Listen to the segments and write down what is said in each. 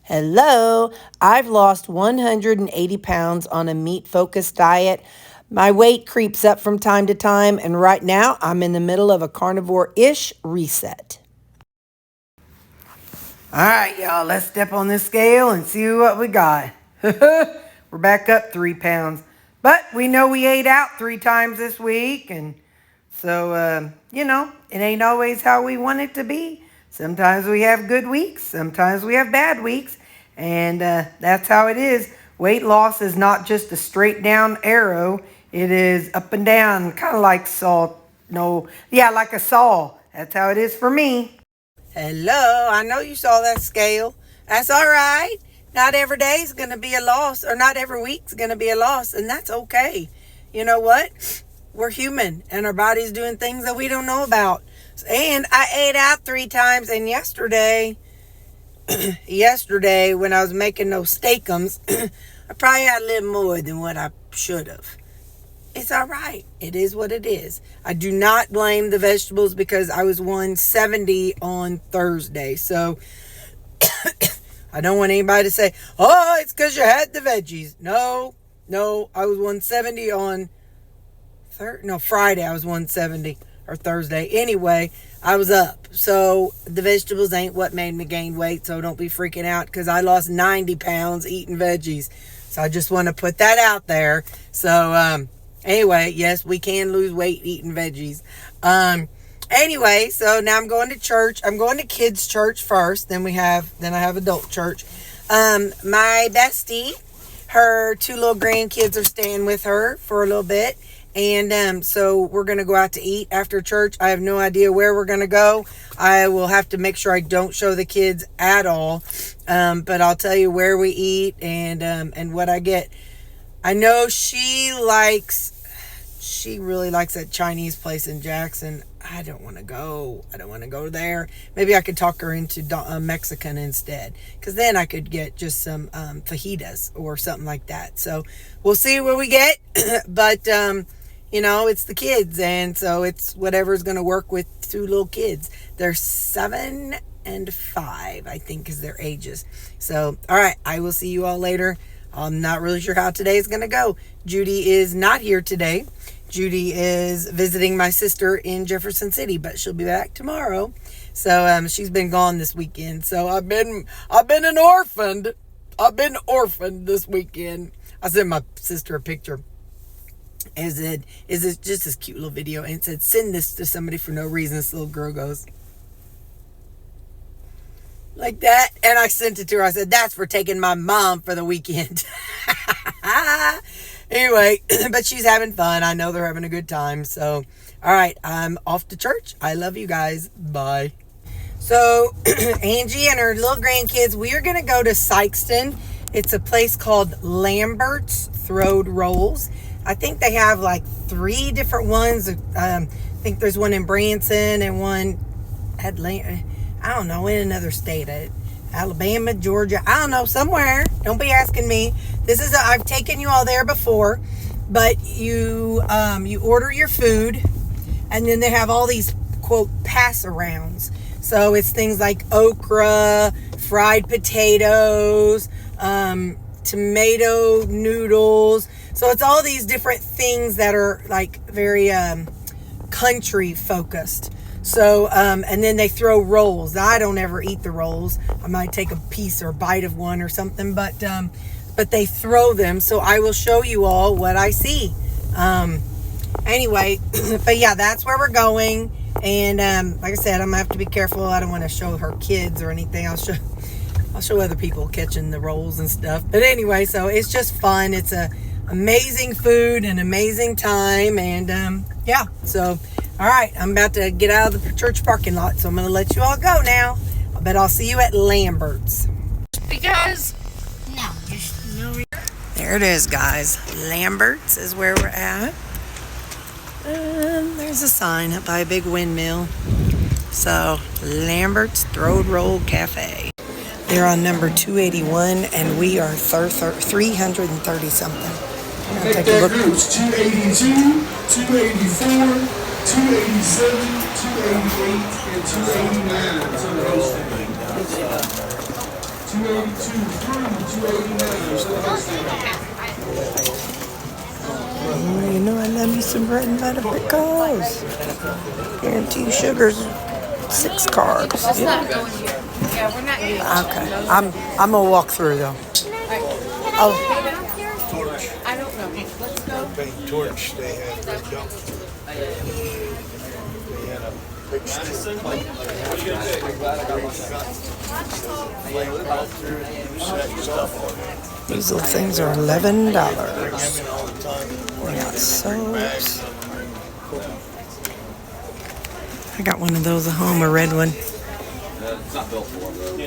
Hello, I've lost 180 pounds on a meat-focused diet. My weight creeps up from time to time, and right now I'm in the middle of a carnivore-ish reset. All right, y'all, let's step on this scale and see what we got. We're back up 3 pounds, but we know we ate out 3 times this week, and so, it ain't always how we want it to be. Sometimes we have good weeks, sometimes we have bad weeks, and that's how it is. Weight loss is not just a straight down arrow. It is up and down, kind of like saw. Like a saw. That's how it is for me. Hello, I know you saw that scale. That's all right. Not every day is going to be a loss, or not every week's going to be a loss, and that's okay. You know what? We're human, and our body's doing things that we don't know about. And I ate out 3 times, and yesterday when I was making those steakums, I probably had a little more than what I should have. It's all right. It is what it is. I do not blame the vegetables because I was 170 on Thursday. So I don't want anybody to say, oh, it's because you had the veggies. No, I was 170 on Friday. I was 170 or Thursday. Anyway, I was up. So the vegetables ain't what made me gain weight. So don't be freaking out because I lost 90 pounds eating veggies. So I just want to put that out there. So, anyway, yes, we can lose weight eating veggies. Anyway, so now I'm going to church. I'm going to kids' church first. Then I have adult church. My bestie, her 2 little grandkids are staying with her for a little bit. And so we're going to go out to eat after church. I have no idea where we're going to go. I will have to make sure I don't show the kids at all. But I'll tell you where we eat and what I get. I know she really likes that Chinese place in Jackson. I don't want to go. I don't want to go there. Maybe I could talk her into Mexican instead. Because then I could get just some fajitas or something like that. So we'll see what we get. But, it's the kids. And so it's whatever's going to work with 2 little kids. They're 7 and 5, I think, is their ages. So, all right. I will see you all later. I'm not really sure how today is going to go. Judy is not here today. Judy is visiting my sister in Jefferson City, but she'll be back tomorrow. So she's been gone this weekend. So I've been an orphaned. I've been orphaned this weekend. I sent my sister a picture. And said, is it just this cute little video? And it said, send this to somebody for no reason. This little girl goes like that. And I sent it to her. I said, that's for taking my mom for the weekend. Anyway, but she's having fun. I know they're having a good time. So, all right, I'm off to church. I love you guys. Bye. So, Angie and her little grandkids, we are going to go to Sykeston. It's a place called Lambert's Throwed Rolls. I think they have like 3 different ones. I think there's one in Branson and one Atlanta. I don't know, in another state. Alabama, Georgia, I don't know, somewhere. Don't be asking me. I've taken you all there before, but you order your food, and then they have all these, quote, pass-arounds. So it's things like okra, fried potatoes, tomato noodles. So it's all these different things that are like very country focused. So, and then they throw rolls. I don't ever eat the rolls. I might take a piece or a bite of one or something, but they throw them. So I will show you all what I see. Anyway, but yeah, that's where we're going. And, like I said, I'm gonna have to be careful. I don't want to show her kids or anything. I'll show other people catching the rolls and stuff. But anyway, so it's just fun. It's a amazing food and amazing time. And, yeah, so all right, I'm about to get out of the church parking lot, so I'm going to let you all go now. But I'll see you at Lambert's. Because, There it is, guys. Lambert's is where we're at. There's a sign up by a big windmill. So, Lambert's Throwed Roll Cafe. They're on number 281, and we are 330 something. I'm going to take a look. 282, 284. 287, 288, and 289. 282 through 289. You know I love me some bread and butter pickles. Guarantee you sugar's 6 carbs. Yeah. Yeah, we're not used. Okay. I'm gonna walk through though. Oh, I don't know. Let's go. Paint torch, they had red dump. They had a big stick. These little things are $11. We got soaps. I got one of those at home, a red one. It's not built for them.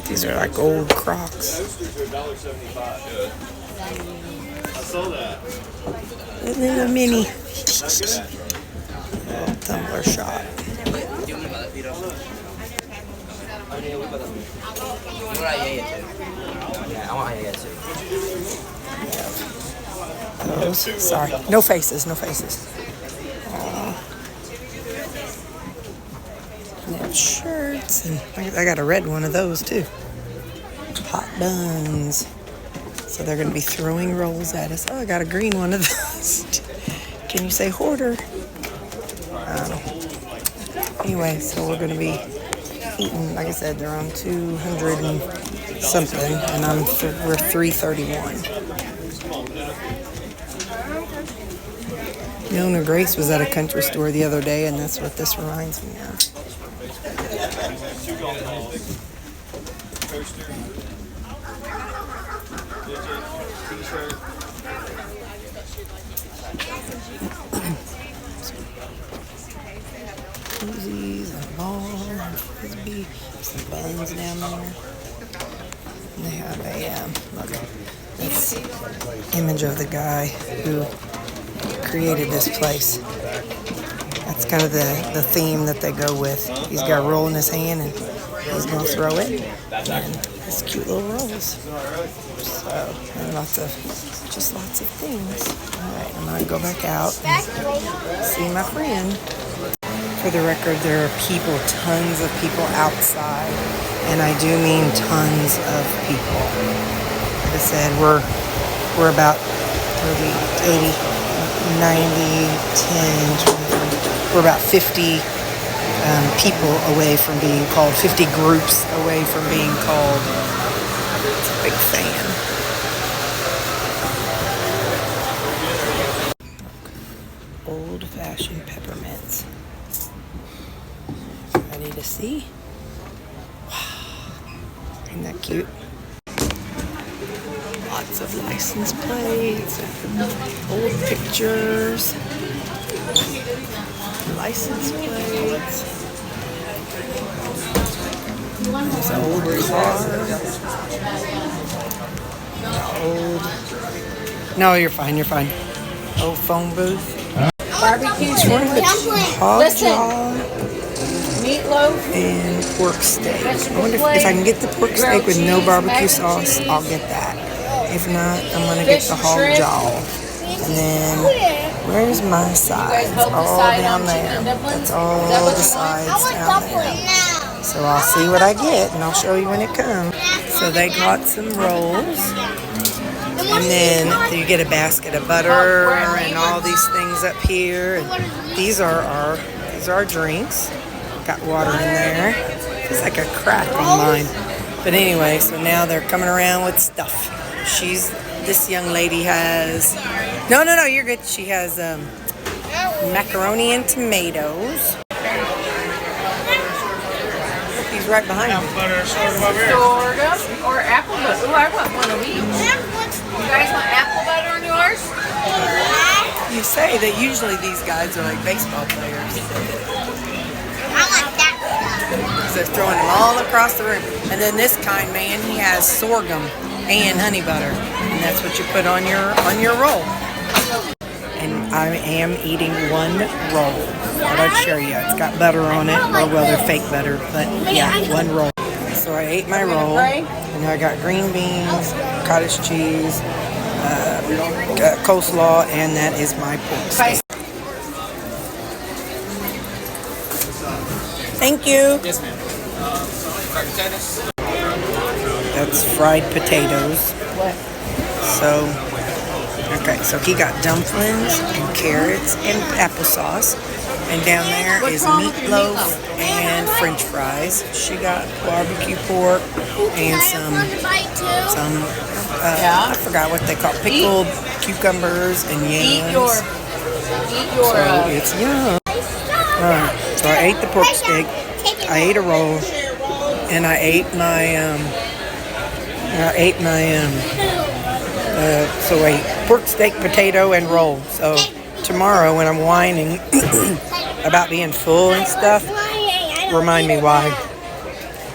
These are like old Crocs. I saw that. A little mini little tumbler shot. Those. Sorry, no faces, no faces. They have shirts, and I got a red one of those too. Hot buns. So they're going to be throwing rolls at us. Oh, I got a green one of those. Can you say hoarder? I don't know. Anyway, so we're going to be eating. Like I said, they're on 200 and something, and we're 331. Nona Grace was at a country store the other day, and that's what this reminds me of. Koozies and ball and frisbee, some buns down there. And they have a look, this image of the guy who created this place. That's kind of the theme that they go with. He's got a roll in his hand and he's gonna throw it. And it's cute little rolls. So and lots of things. Alright, I'm gonna go back out and see my friend. For the record, there are people, tons of people outside, and I do mean tons of people. Like I said, we're about 30, 80, 90, 10, 20, we're about 50 people away from being called, 50 groups away from being called. It's a big fan. Old-fashioned peppermints. Ready to see? Wow. Isn't that cute? Lots of license plates, old pictures, license plates. There's an old car. Old. No, you're fine. You're fine. Old phone booth. Barbecue Hog jaw meatloaf, and pork steak. I wonder if I can get the pork steak with no barbecue sauce. I'll get that. If not, I'm gonna get the hog jaw. And then where's my sides? All down there. That's all the sides down there. So I'll see what I get and I'll show you when it comes. So they got some rolls. And then you get a basket of butter and all these things up here. And these are our drinks. Got water in there. It's like a crack on mine. But anyway, so now they're coming around with stuff. This young lady has, no, you're good. She has macaroni and tomatoes. He's right behind me. sort of, or apple butter. Ooh, I want one of each. You guys want apple butter on yours? You say that usually these guys are like baseball players. They're throwing them all across the room. And then this kind man, he has sorghum and honey butter. And that's what you put on your roll. And I am eating one roll. Thought I'd show you. It's got butter on it. Or well, they're fake butter. But yeah, one roll. So I ate my roll. And I got green beans, cottage cheese, coleslaw, and that is my pork steak. Thank you. Yes, ma'am. That's fried potatoes. So, okay, so he got dumplings and carrots and applesauce. And down there is meatloaf and french fries. She got barbecue pork and I forgot what they call pickled cucumbers and yams. So it's yum. Alright, so I ate the pork steak, I ate a roll, and I ate my pork steak, potato, and roll. So tomorrow when I'm whining about being full and stuff, remind me why.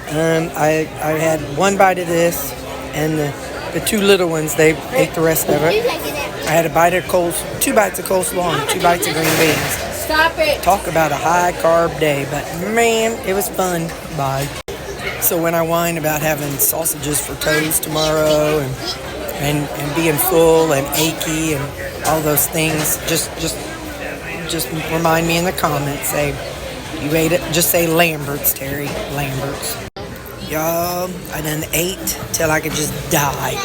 I had one bite of this, and the two little ones, they ate the rest of it. I had two bites of coleslaw and 2 bites of green beans. Stop it. Talk about a high carb day, but man, it was fun. Bye. So when I whine about having sausages for toast tomorrow and being full and achy and all those things, just remind me in the comments. Say you ate it. Just say Lambert's, Terri. Lambert's. Y'all, I done ate till I could just die.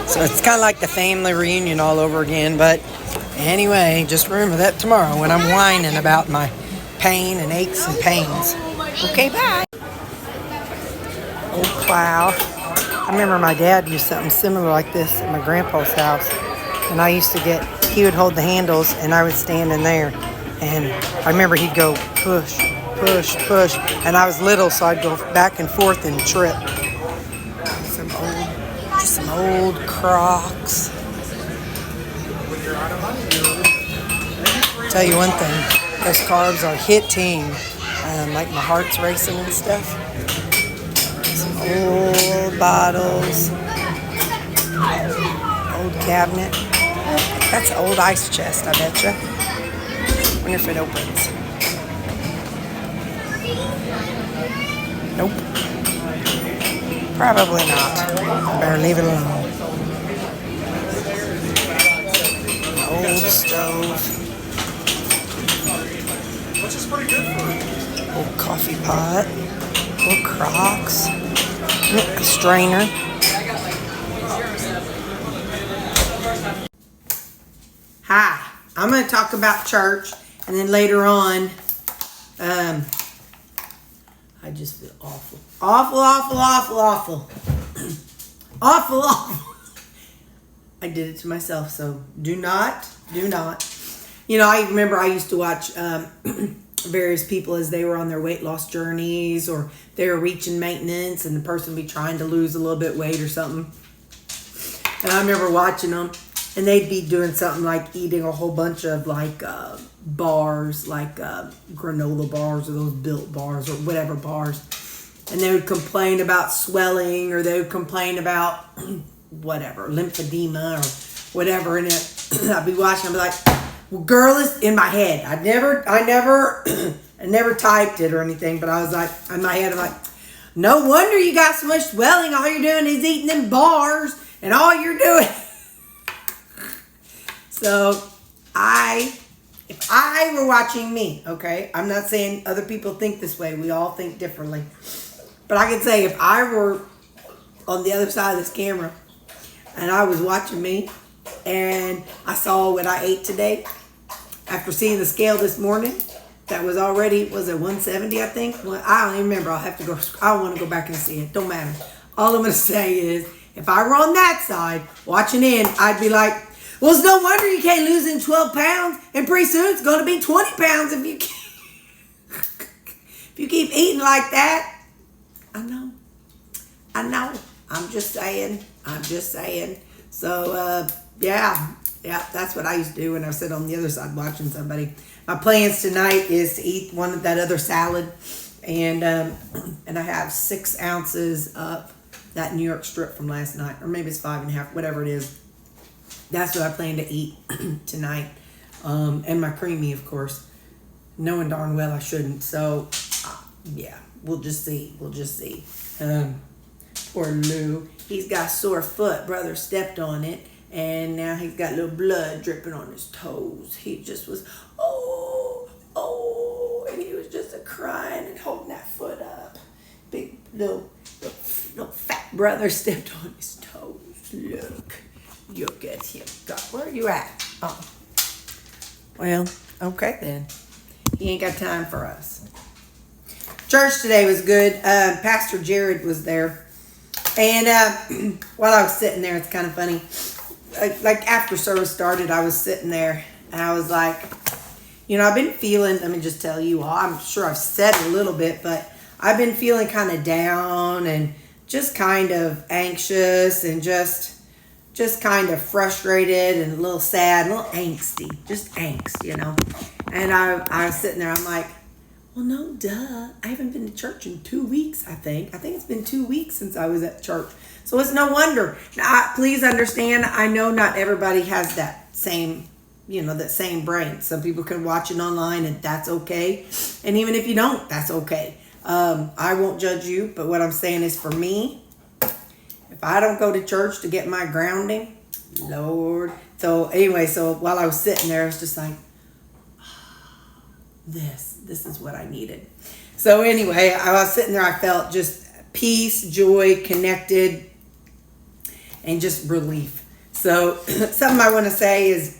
So it's kind of like the family reunion all over again. But anyway, just remember that tomorrow when I'm whining about my pain and aches and pains. Okay, bye. Oh, wow. I remember my dad used something similar like this at my grandpa's house. And he would hold the handles and I would stand in there. And I remember he'd go push, push, push. And I was little, so I'd go back and forth and trip. Some old Crocs. Tell you one thing, those carbs are hitting. Like my heart's racing and stuff. Some old bottles. Old cabinet. That's an old ice chest, I betcha. Wonder if it opens. Nope. Probably not. I better leave it alone. Old stove. Which is pretty good for you. Old coffee pot. Old Crocs. A strainer. Hi. I'm going to talk about church, and then later on, I just feel awful. Awful. Awful. I did it to myself, so do not. You know, I remember I used to watch various people as they were on their weight loss journeys, or they were reaching maintenance, and the person would be trying to lose a little bit weight or something. And I remember watching them, and they'd be doing something like eating a whole bunch of like bars, like granola bars or those Built bars or whatever bars. And they would complain about swelling, or they would complain about whatever, lymphedema or whatever. And I'd be watching, I'd be like, well, girl, is in my head. I never typed it or anything, but I was like, in my head, I'm like, no wonder you got so much swelling. All you're doing is eating them bars, and all you're doing. So if I were watching me, okay, I'm not saying other people think this way. We all think differently. But I could say if I were on the other side of this camera and I was watching me and I saw what I ate today, after seeing the scale this morning, that was already, was it 170, I think? Well, I don't even remember. I'll have to go, I don't want to go back and see it. Don't matter. All I'm going to say is, if I were on that side, watching in, I'd be like, well, it's no wonder you can't lose in 12 pounds, and pretty soon it's going to be 20 pounds if you keep eating like that. I know. I'm just saying. So, yeah, that's what I used to do when I sit on the other side watching somebody. My plans tonight is to eat one of that other salad, and I have 6 ounces of that New York strip from last night, or maybe it's 5.5, whatever it is. That's what I plan to eat tonight, and my creamy, of course, knowing darn well I shouldn't. So, yeah, we'll just see. Poor Lou, he's got a sore foot. Brother stepped on it, and now he's got a little blood dripping on his toes. He just was, oh, and he was just crying and holding that foot up. little fat brother stepped on his toes. Look at him. God, where are you at? Oh. Well, okay then. He ain't got time for us. Church today was good. Pastor Jared was there. And while I was sitting there, it's kind of funny. Like after service started, I was sitting there and I was like, I've been feeling, let me just tell you all, I'm sure I've said a little bit, but I've been feeling kind of down and just kind of anxious and just kind of frustrated and a little sad, a little angsty, just angst, And I was sitting there, I'm like, well, no, duh. I haven't been to church in 2 weeks, I think. I think it's been 2 weeks since I was at church. So it's no wonder. Now, please understand, I know not everybody has that same, that same brain. Some people can watch it online and that's okay. And even if you don't, that's okay. I won't judge you, but what I'm saying is for me, if I don't go to church to get my grounding, Lord. So anyway, so while I was sitting there, I was just like, this is what I needed. So anyway, I was sitting there, I felt just peace, joy, connected, and just relief. So something I want to say is,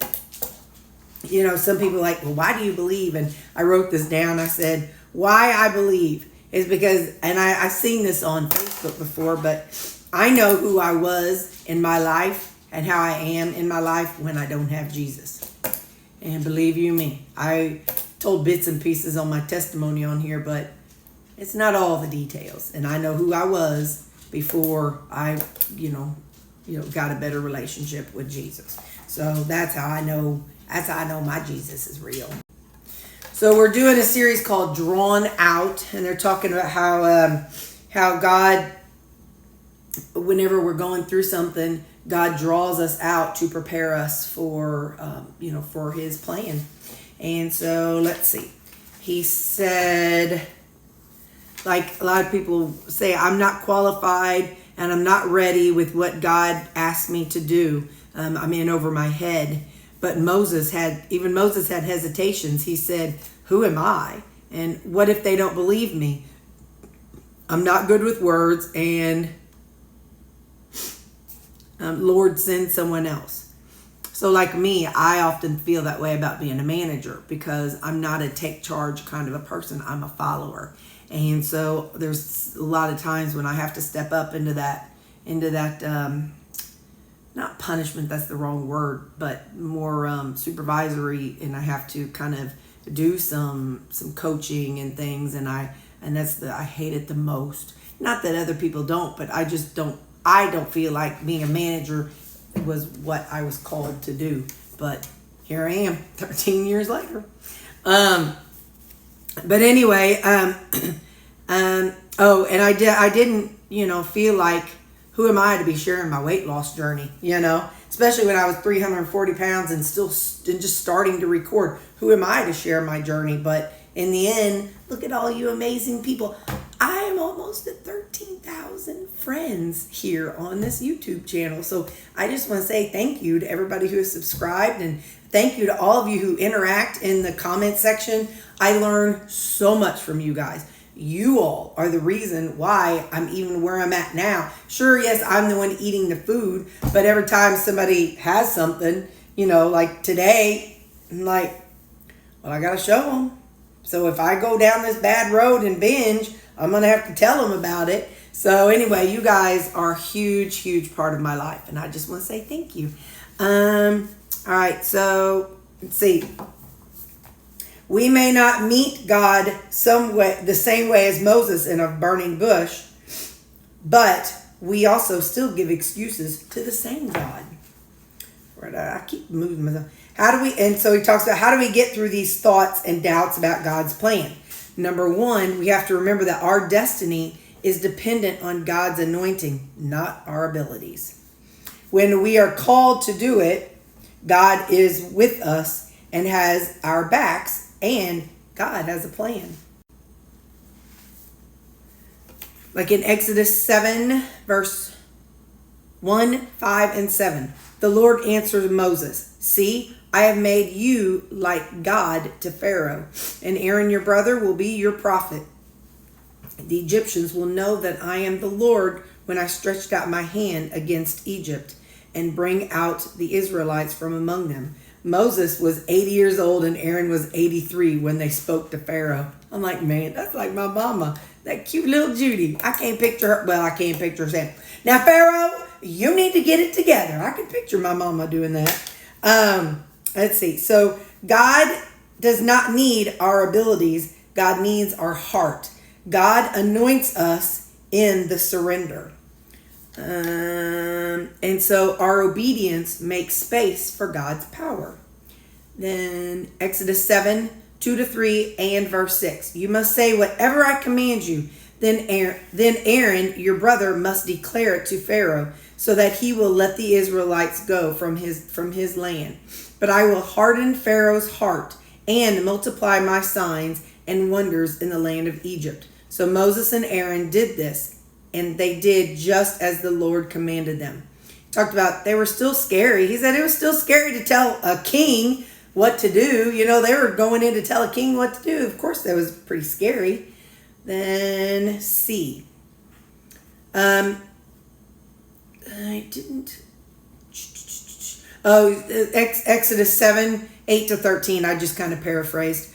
some people are like, well, why do you believe? And I wrote this down. I said, why I believe is because, and I've seen this on Facebook before, but I know who I was in my life and how I am in my life when I don't have Jesus. And believe you me, I told bits and pieces on my testimony on here, but it's not all the details. And I know who I was before I, got a better relationship with Jesus. So that's how I know my Jesus is real. So we're doing a series called Drawn Out, and they're talking about how God, whenever we're going through something, God draws us out to prepare us for, for his plan. And so let's see. He said, like a lot of people say, I'm not qualified and I'm not ready with what God asked me to do. I'm in over my head. But Moses had hesitations. He said, who am I? And what if they don't believe me? I'm not good with words, and Lord, send someone else. So like me, I often feel that way about being a manager because I'm not a take charge kind of a person. I'm a follower. And so there's a lot of times when I have to step up into that, not punishment, that's the wrong word, but more supervisory, and I have to kind of do some coaching and things, and I hate it the most. Not that other people don't, but I don't feel like being a manager was what I was called to do. But here I am 13 years later. But anyway, and I didn't, feel like, who am I to be sharing my weight loss journey, especially when I was 340 pounds and just starting to record. Who am I to share my journey? But in the end, look at all you amazing people. I am almost at 13,000 friends here on this YouTube channel. So I just want to say thank you to everybody who has subscribed, and thank you to all of you who interact in the comment section. I learn so much from you guys. You all are the reason why I'm even where I'm at now. Sure, yes, I'm the one eating the food, but every time somebody has something, like today, I'm like, well, I got to show them. So if I go down this bad road and binge, I'm going to have to tell them about it. So anyway, you guys are a huge, huge part of my life. And I just want to say thank you. All right, so let's see. We may not meet God the same way as Moses in a burning bush, but we also still give excuses to the same God. Right, I keep moving myself. And so he talks about how do we get through these thoughts and doubts about God's plan? Number one, we have to remember that our destiny is dependent on God's anointing, not our abilities. When we are called to do it, God is with us and has our backs, and God has a plan. Like in Exodus 7, verse 1, 5, and 7. The Lord answered Moses, "See, I have made you like God to Pharaoh, and Aaron your brother will be your prophet. The Egyptians will know that I am the Lord when I stretched out my hand against Egypt and bring out the Israelites from among them. Moses was 80 years old and Aaron was 83 when they spoke to Pharaoh. I'm like, man, that's like my mama. That cute little Judy. I can't picture her. Well, I can't picture her saying, now, Pharaoh, you need to get it together. I can picture my mama doing that. Let's see. So God does not need our abilities. God needs our heart. God anoints us in the surrender. And so our obedience makes space for God's power. Then Exodus 7, 2-3 and verse 6. You must say whatever I command you. Then Aaron, your brother, must declare it to Pharaoh, so that he will let the Israelites go from his land. But I will harden Pharaoh's heart and multiply my signs and wonders in the land of Egypt. So Moses and Aaron did this, and they did just as the Lord commanded them. Talked about they were still scary. He said it was still scary to tell a king what to do. You know, they were going in to tell a king what to do. Of course, that was pretty scary. Then C. I didn't. Oh, Exodus 7, 8-13. I just kind of paraphrased.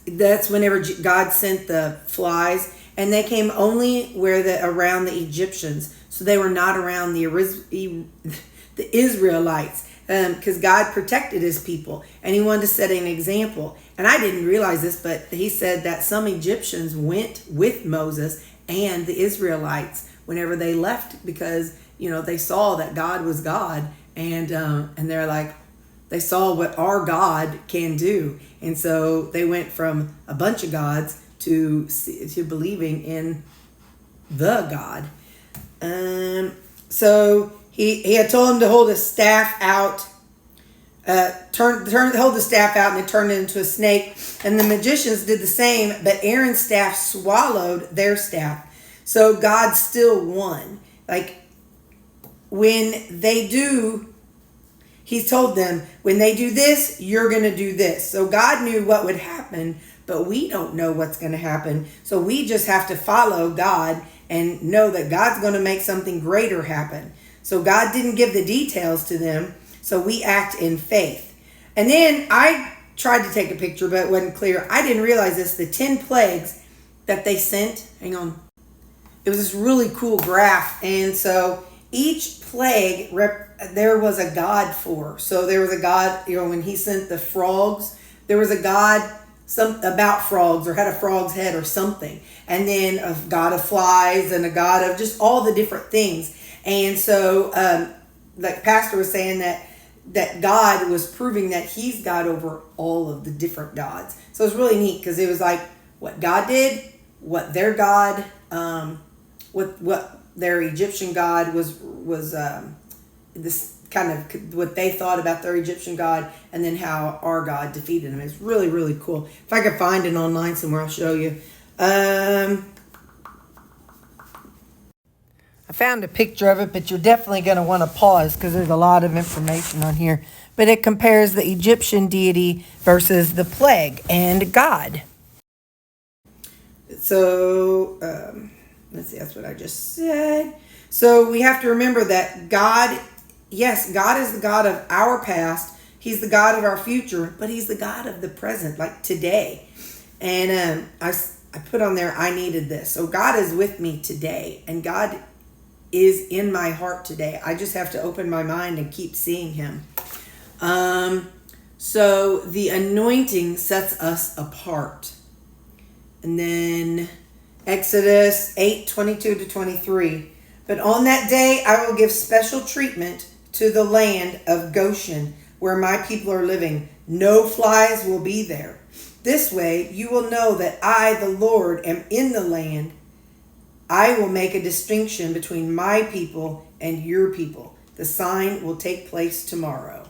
That's whenever God sent the flies, and they came only around the Egyptians, so they were not around the Israelites, because God protected his people, and he wanted to set an example. And I didn't realize this, but he said that some Egyptians went with Moses and the Israelites whenever they left, because they saw that God was God, and they're like, they saw what our God can do. And so they went from a bunch of gods to believing in the God. So he had told him to hold his staff out, hold the staff out, and it turned into a snake. And the magicians did the same, but Aaron's staff swallowed their staff. So God still won. Like when they do, he told them, when they do this, you're going to do this. So God knew what would happen, but we don't know what's going to happen. So we just have to follow God and know that God's going to make something greater happen. So God didn't give the details to them, so we act in faith. And then I tried to take a picture, but it wasn't clear. I didn't realize this. The 10 plagues that they sent, hang on. It was this really cool graph. And so each plague, there was a god for. So there was a god, when he sent the frogs, there was a god about frogs, or had a frog's head or something. And then a god of flies and a god of just all the different things. And so, like Pastor was saying, that God was proving that he's God over all of the different gods. So it's really neat, because it was like what God did, what their God, what their Egyptian God was this kind of what they thought about their Egyptian God, and then how our God defeated him. It's really, really cool. If I could find it online somewhere, I'll show you. I found a picture of it, but you're definitely going to want to pause, because there's a lot of information on here. But it compares the Egyptian deity versus the plague and God. So, let's see, that's what I just said. So we have to remember that God, yes, God is the God of our past. He's the God of our future, but he's the God of the present, like today. And I put on there, I needed this. So God is with me today, and God is in my heart today. I just have to open my mind and keep seeing him. So the anointing sets us apart. And then Exodus 8, 22-23. But on that day, I will give special treatment to the land of Goshen, where my people are living. No flies will be there. This way, you will know that I, the Lord, am in the land. I will make a distinction between my people and your people. The sign will take place tomorrow.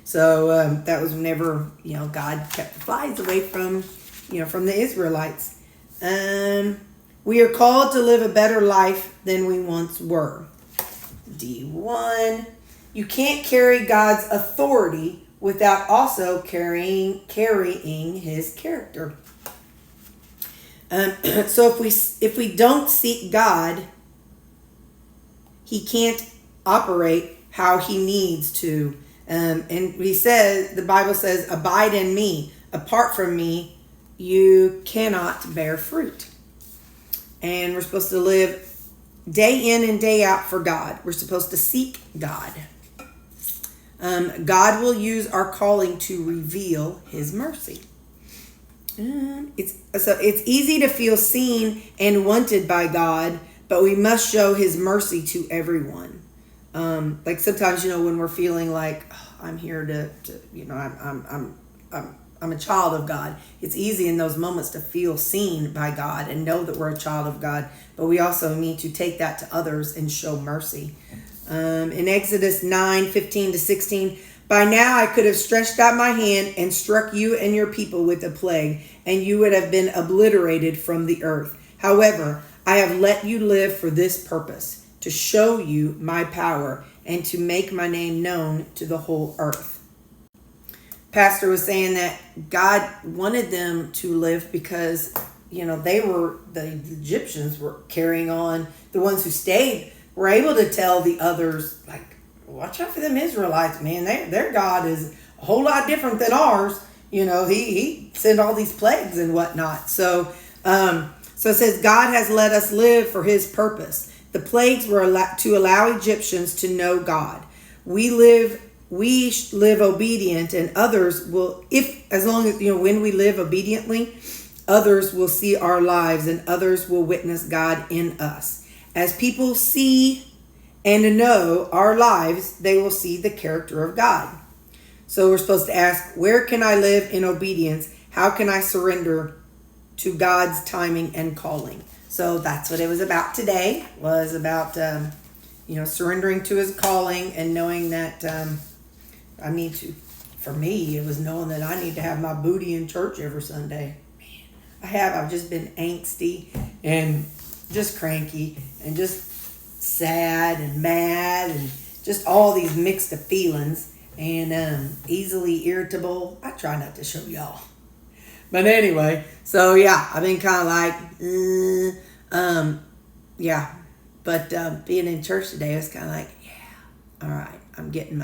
So that was whenever, God kept the flies away from the Israelites. We are called to live a better life than we once were. D1. You can't carry God's authority without also carrying his character. So if we don't seek God, he can't operate how he needs to. And the Bible says, abide in me. Apart from me, you cannot bear fruit. And we're supposed to live day in and day out for God. We're supposed to seek God. God will use our calling to reveal his mercy. It's easy to feel seen and wanted by God, but we must show his mercy to everyone. Like sometimes, when we're feeling like, oh, I'm here I'm a child of God. It's easy in those moments to feel seen by God and know that we're a child of God, but we also need to take that to others and show mercy. In Exodus 9:15-16, by now I could have stretched out my hand and struck you and your people with a plague, and you would have been obliterated from the earth. However, I have let you live for this purpose, to show you my power and to make my name known to the whole earth. Pastor was saying that God wanted them to live because, the Egyptians were carrying on. The ones who stayed were able to tell the others, like, watch out for them Israelites, man. Their God is a whole lot different than ours. He sent all these plagues and whatnot. So it says God has let us live for his purpose. The plagues were to allow Egyptians to know God. We live obedient, and others will, when we live obediently, others will see our lives and others will witness God in us. As people see and know our lives, they will see the character of God. So we're supposed to ask, where can I live in obedience? How can I surrender to God's timing and calling? So that's what it was about today, was about, surrendering to his calling and knowing that I need to, for me, it was knowing that I need to have my booty in church every Sunday. Man, I've just been angsty and just cranky and just sad and mad and just all these mixed of feelings and easily irritable. I try not to show y'all. But anyway, so yeah, I've been kind of like, yeah. But being in church today, I was kind of like, yeah, all right, I'm getting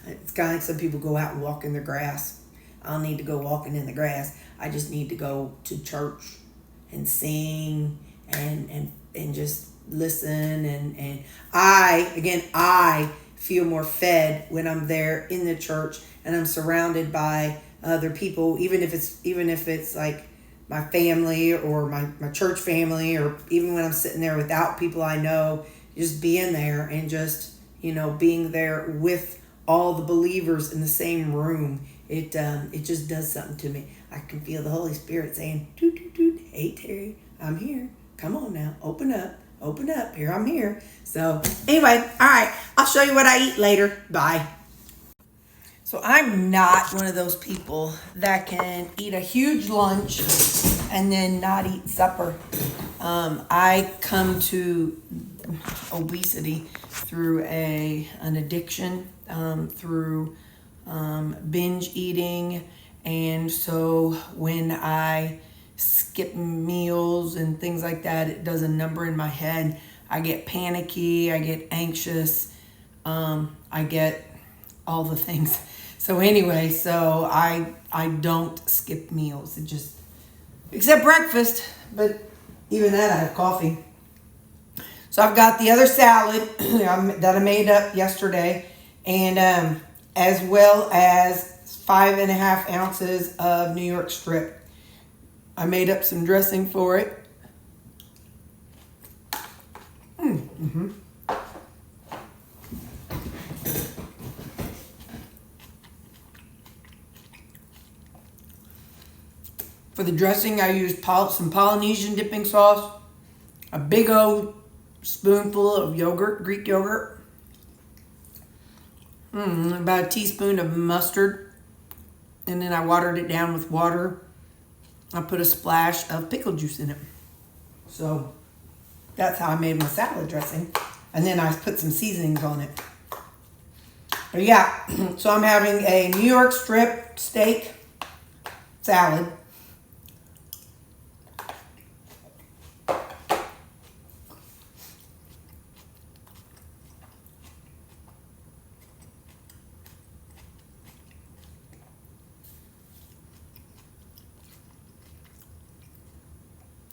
it's kind of like some people go out and walk in the grass. I don't need to go walking in the grass. I just need to go to church and sing and just listen. And I feel more fed when I'm there in the church and I'm surrounded by other people, even if it's like my family or my church family, or even when I'm sitting there without people I know, just being there and just, being there with all the believers in the same room, it just does something to me. I can feel the Holy Spirit saying, toot, toot, toot, hey Terri, I'm here. Come on now, open up, here I'm here. So anyway, all right, I'll show you what I eat later. Bye. So I'm not one of those people that can eat a huge lunch and then not eat supper. I come to obesity through an addiction, through binge eating. And so when I skip meals and things like that, it does a number in my head. I get panicky, I get anxious, I get all the things. So anyway, so I don't skip meals. It just, except breakfast, but even that I have coffee. So I've got the other salad that I made up yesterday, and as well as 5.5 ounces of New York strip. I made up some dressing for it. Mm-hmm. For the dressing, I used some Polynesian dipping sauce, a big old spoonful of yogurt, Greek yogurt, about a teaspoon of mustard, and then I watered it down with water. I put a splash of pickle juice in it. So that's how I made my salad dressing. And then I put some seasonings on it. But yeah, so I'm having a New York strip steak salad.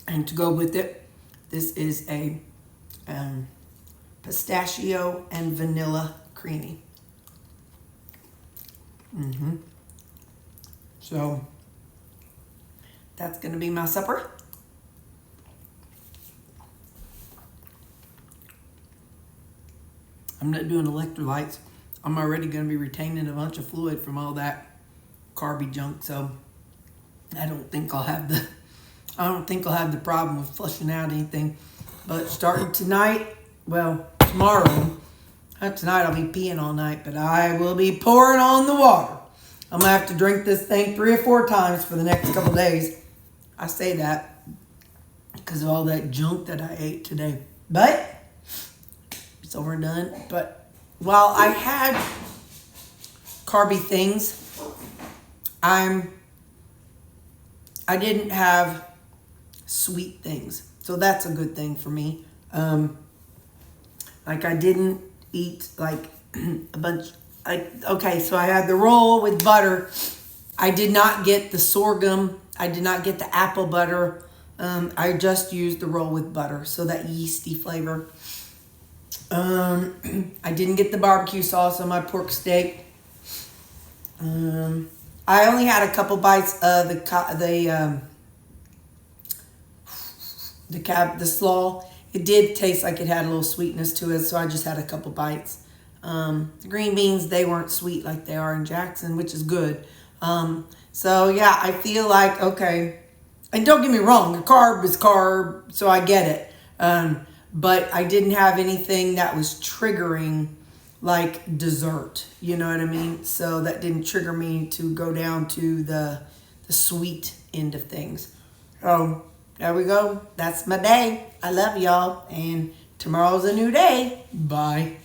And to go with it, this is a pistachio and vanilla creamy. So that's going to be my supper. I'm not doing electrolytes. I'm already going to be retaining a bunch of fluid from all that carby junk, so I don't think I'll have the problem with flushing out anything. But starting tonight, well, tomorrow, not tonight, I'll be peeing all night, but I will be pouring on the water. I'm going to have to drink this thing 3 or 4 times for the next couple days. I say that because of all that junk that I ate today. But it's over and done. But while I had carby things, I didn't have sweet things. So that's a good thing for me. Like I didn't eat like a bunch. Okay, so I had the roll with butter. I did not get the sorghum. I did not get the apple butter. I just used the roll with butter, so that yeasty flavor. I didn't get the barbecue sauce on my pork steak. I only had a couple bites of the slaw. It did taste like it had a little sweetness to it, so I just had a couple bites. The green beans, they weren't sweet like they are in Jackson, which is good. So yeah, I feel like, okay, and don't get me wrong, a carb is carb, so I get it. But I didn't have anything that was triggering like dessert, you know what I mean? So that didn't trigger me to go down to the sweet end of things. So there we go. That's my day. I love y'all. And tomorrow's a new day. Bye.